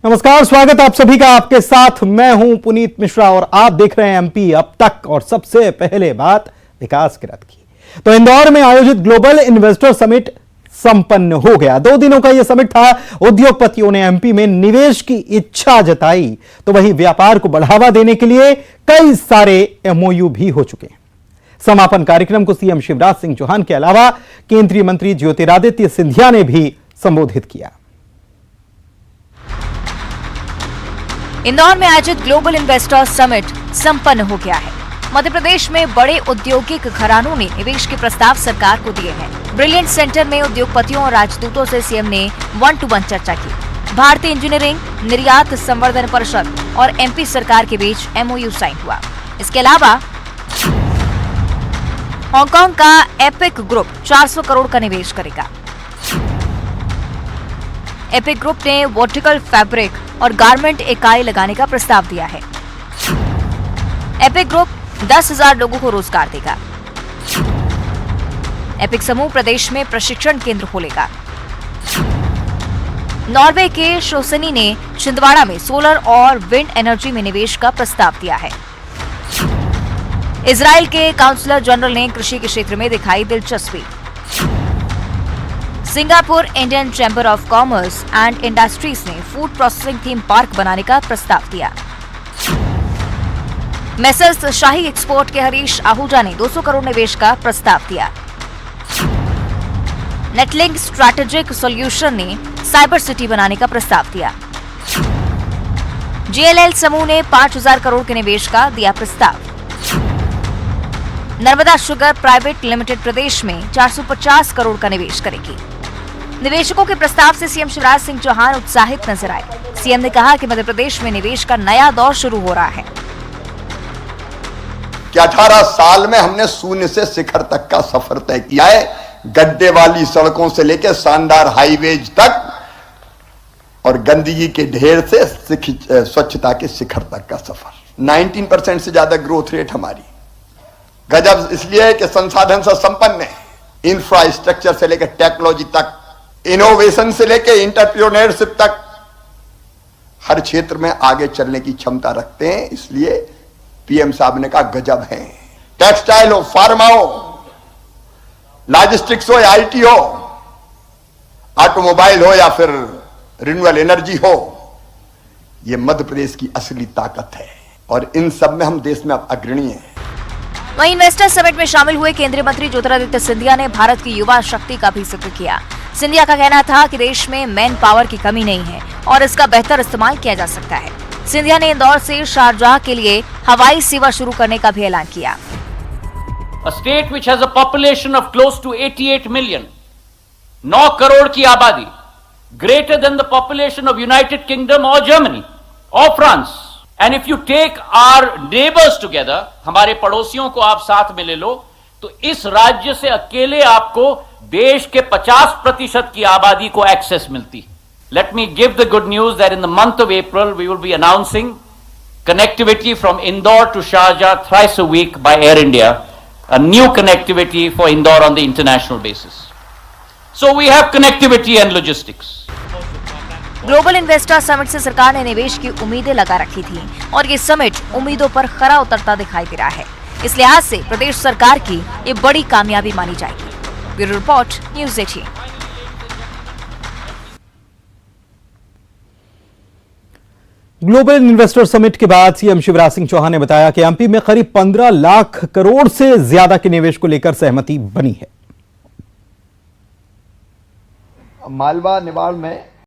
नमस्कार, स्वागत आप सभी का। आपके साथ मैं हूं पुनीत मिश्रा और आप देख रहे हैं एमपी अब तक। और सबसे पहले बात विकास की रथ की। तो इंदौर में आयोजित ग्लोबल इन्वेस्टर समिट संपन्न हो गया। 2 दिनों का यह समिट था। उद्योगपतियों ने एमपी में निवेश की इच्छा जताई, तो वहीं व्यापार को बढ़ावा देने के लिए कई सारे एमओयू भी हो चुके हैं। समापन कार्यक्रम को सीएम शिवराज सिंह चौहान के अलावा केंद्रीय मंत्री ज्योतिरादित्य सिंधिया ने भी संबोधित किया। इंदौर में आयोजित ग्लोबल इन्वेस्टर समिट संपन्न हो गया है। मध्य प्रदेश में बड़े औद्योगिक घरानों ने निवेश के प्रस्ताव सरकार को दिए हैं। ब्रिलियंट सेंटर में उद्योगपतियों और राजदूतों से सीएम ने 1-to-1 चर्चा की। भारतीय इंजीनियरिंग निर्यात संवर्धन परिषद और एमपी सरकार के बीच एमओयू साइन हुआ। इसके अलावा हांगकांग का एपिक ग्रुप 400 करोड़ का निवेश करेगा। एपिक ग्रुप ने वर्टिकल फैब्रिक और गारमेंट इकाई लगाने का प्रस्ताव दिया है। एपिक ग्रुप 10,000 लोगों को रोजगार देगा। एपिक समूह प्रदेश में प्रशिक्षण केंद्र खोलेगा। नॉर्वे के शोसनी ने छिंदवाड़ा में सोलर और विंड एनर्जी में निवेश का प्रस्ताव दिया है। इजराइल के काउंसलर जनरल ने कृषि के क्षेत्र में दिखाई दिलचस्पी। Singapore Indian chamber of commerce and industries ने फूड प्रोसेसिंग थीम पार्क बनाने का प्रस्ताव दिया। मेसर्स शाही एक्सपोर्ट के हरीश आहूजा ने 200 करोड़ निवेश का प्रस्ताव दिया। नेटलिंक स्ट्रैटेजिक सॉल्यूशन ने साइबर सिटी बनाने का प्रस्ताव दिया। जेएलएल समूह ने 5,000 करोड़ के निवेश का दिया प्रस्ताव। नर्मदा शुगर प्राइवेट लिमिटेड प्रदेश में 450 करोड़ का निवेश करेगी। निवेशकों के प्रस्ताव से सीएम शिवराज सिंह चौहान उत्साहित नजर आए। सीएम ने कहा कि मध्य प्रदेश में निवेश का नया दौर शुरू हो रहा है। कि 18 साल में हमने शून्य से शिखर तक का सफर तय किया है। गड्ढे वाली सड़कों से लेकर शानदार हाईवेज तक और गंदगी के ढेर से स्वच्छता के शिखर तक का सफर। 19% से ज्यादा ग्रोथ रेट हमारी। गजब इसलिए है कि संसाधन से संपन्न है। इंफ्रास्ट्रक्चर से लेकर टेक्नोलॉजी तक, इनोवेशन से लेकर एंटरप्रेन्योरशिप तक हर क्षेत्र में आगे चलने की क्षमता रखते हैं। इसलिए पीएम साहब ने कहा गजब है। टेक्सटाइल हो, फार्मा हो, लॉजिस्टिक्स हो या आईटी हो, ऑटोमोबाइल हो या फिर रिन्यूएबल एनर्जी हो, यह मध्य प्रदेश की असली ताकत है और इन सब में हम देश में अब अग्रणी हैं। वहीं इन्वेस्टर समिट में शामिल हुए केंद्रीय मंत्री ज्योतिरादित्य सिंधिया ने भारत की युवा शक्ति का भी जिक्र किया। सिंधिया का कहना था कि देश में मैन पावर की कमी नहीं है और इसका बेहतर इस्तेमाल किया जा सकता है। सिंधिया ने इंदौर से शारजाह के लिए हवाई सेवा शुरू करने का भी ऐलान किया। A state which has a population of close to 88 million, 9 crore की आबादी, greater than the population of United Kingdom or Germany or France. And if you take our neighbors together, हमारे पड़ोसियों को आप साथ में ले लो, तो इस राज्य से अकेले आपको देश के 50% की आबादी को एक्सेस मिलती। Let me give the good news that in the month of April we will be announcing connectivity from Indore to Sharjah thrice a week by Air India, a new connectivity for Indore on the international basis. So we have connectivity and logistics. Global investor summit से सरकार ने निवेश की उम्मीदें लगा रखी थी और ये समिट उम्मीदों पर खरा उतरता दिखाई दे रहा है। इस लिहाज से प्रदेश सरकार की ये बड़ी कामयाबी मानी जाएगी। Bureau report, news 18। Global investor summit के बाद सीएम शिवराज सिंह चौहान ने बताया कि एमपी में करीब 15 लाख करोड़ से ज्यादा के निवेश को लेकर सहमति बनी है। मालवा निवाड़ में